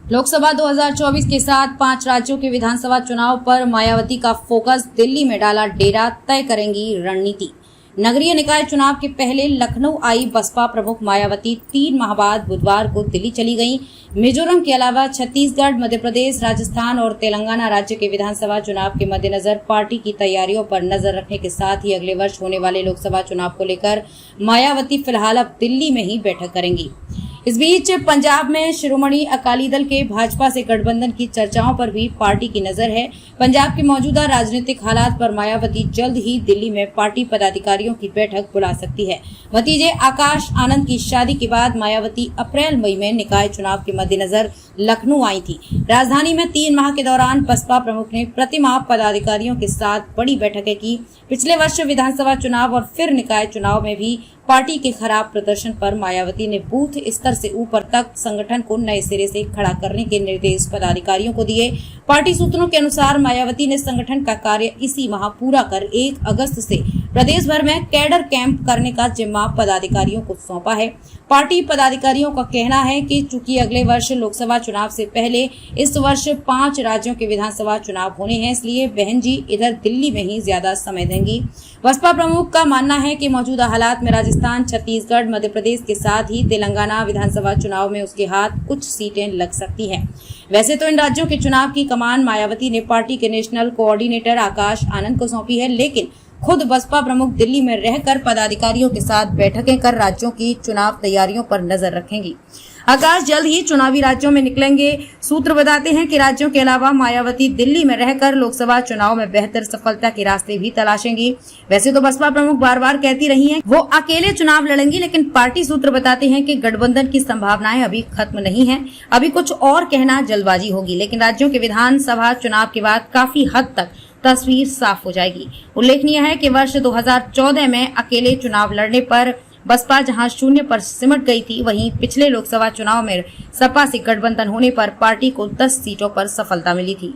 लोकसभा 2024 के साथ 5 राज्यों के विधानसभा चुनाव पर मायावती का फोकस, दिल्ली में डाला डेरा, तय करेंगी रणनीति। नगरीय निकाय चुनाव के पहले लखनऊ आई बसपा प्रमुख मायावती 3 माह बाद बुधवार को दिल्ली चली गईं। मिजोरम के अलावा छत्तीसगढ़, मध्य प्रदेश, राजस्थान और तेलंगाना राज्य के विधानसभा चुनाव के मद्देनजर पार्टी की तैयारियों पर नजर रखने के साथ ही अगले वर्ष होने वाले लोकसभा चुनाव को लेकर मायावती फिलहाल अब दिल्ली में ही बैठक करेंगी। इस बीच पंजाब में शिरोमणि अकाली दल के भाजपा से गठबंधन की चर्चाओं पर भी पार्टी की नजर है। पंजाब के मौजूदा राजनीतिक हालात पर मायावती जल्द ही दिल्ली में पार्टी पदाधिकारियों की बैठक बुला सकती है। भतीजे आकाश आनंद की शादी के बाद मायावती अप्रैल मई में निकाय चुनाव के मद्देनजर लखनऊ आई थी। राजधानी में 3 माह के दौरान बसपा प्रमुख ने प्रतिमाह पदाधिकारियों के साथ बड़ी बैठकें की। पिछले वर्ष विधानसभा चुनाव और फिर निकाय चुनाव में भी पार्टी के खराब प्रदर्शन पर मायावती ने बूथ स्तर से ऊपर तक संगठन को नए सिरे से खड़ा करने के निर्देश पदाधिकारियों को दिए। पार्टी सूत्रों के अनुसार मायावती ने संगठन का कार्य इसी माह पूरा कर 1 अगस्त से प्रदेश भर में कैडर कैंप करने का जिम्मा पदाधिकारियों को सौंपा है। पार्टी पदाधिकारियों का कहना है कि चूंकि अगले वर्ष लोकसभा चुनाव से पहले इस वर्ष 5 राज्यों के विधानसभा चुनाव होने हैं, इसलिए बहन जी इधर दिल्ली में ही ज्यादा समय देंगी। बसपा प्रमुख का मानना है कि मौजूदा हालात में राजस्थान, छत्तीसगढ़, मध्य प्रदेश के साथ ही तेलंगाना विधानसभा चुनाव में उसके हाथ कुछ सीटें लग सकती हैं। वैसे तो इन राज्यों के चुनाव की कमान मायावती ने पार्टी के नेशनल कोऑर्डिनेटर आकाश आनंद को सौंपी है, लेकिन खुद बसपा प्रमुख दिल्ली में रहकर पदाधिकारियों के साथ बैठकें कर राज्यों की चुनाव तैयारियों पर नजर रखेंगी। आकाश जल्द ही चुनावी राज्यों में निकलेंगे। सूत्र बताते हैं कि राज्यों के अलावा मायावती दिल्ली में रहकर लोकसभा चुनाव में बेहतर सफलता के रास्ते भी तलाशेंगी। वैसे तो बसपा प्रमुख बार बार कहती रही हैं वो अकेले चुनाव लड़ेंगी, लेकिन पार्टी सूत्र बताते हैं कि गठबंधन की संभावनाएं अभी खत्म नहीं है। अभी कुछ और कहना जल्दबाजी होगी, लेकिन राज्यों के विधानसभा चुनाव के बाद काफी हद तक तस्वीर साफ हो जाएगी। उल्लेखनीय है कि वर्ष 2014 में अकेले चुनाव लड़ने पर बसपा जहां 0 पर सिमट गई थी, वहीं पिछले लोकसभा चुनाव में सपा से गठबंधन होने पर पार्टी को 10 सीटों पर सफलता मिली थी।